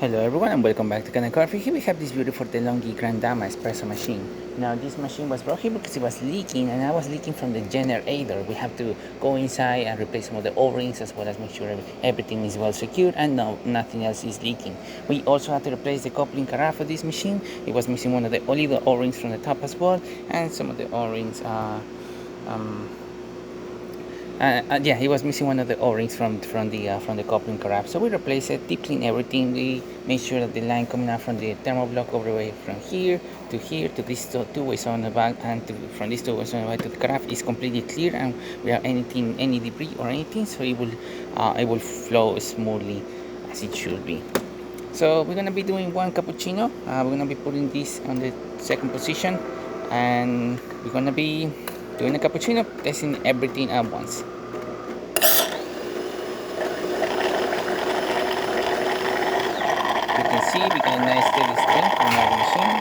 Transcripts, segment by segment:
Hello everyone and welcome back to Kanen. Here we have this beautiful DeLonghi Gran Dama espresso machine. Now this machine was brought here because it was leaking and I was leaking from the generator. We have to go inside and replace some of the O-rings as well as make sure everything is well secured and nothing else is leaking. We also had to replace the coupling carafe for this machine. It was missing one of the only the O-rings from the top as well, and some of the O-rings yeah, he was missing one of the O-rings from the coupling carafe. So we replaced it, deep clean everything. We made sure that the line coming out from the thermal block over the way from here to these two ways on the back, and from these two ways on the back to the carafe is completely clear, and without any debris or anything, so it will flow smoothly as it should be. So we're gonna be doing one cappuccino. We're gonna be putting this on the second position, and we're gonna be doing a cappuccino, testing everything at once. You can see we got a nice steady stream from our machine.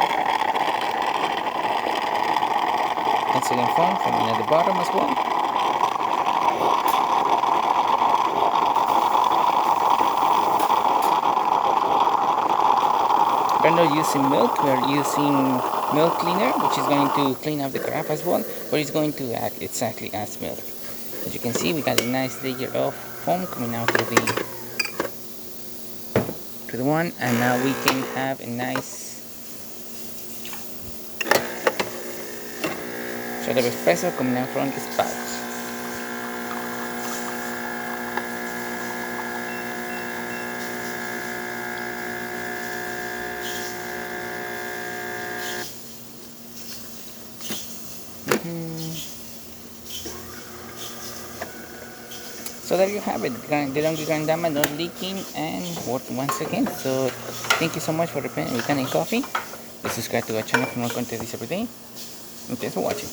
Excellent foam coming at the bottom as well. We're not using milk, we're using milk cleaner, which is going to clean up the carafe as well, but it's going to act exactly as milk. As you can see, we got a nice layer of foam coming out to the one, and now we can have a nice shot of espresso coming out from the spout. So there you have it, DeLonghi Gran Dama not leaking and working once again. So thank you so much for repairing with Kanen Coffee. Please subscribe to our channel for more content every day. And thanks for watching.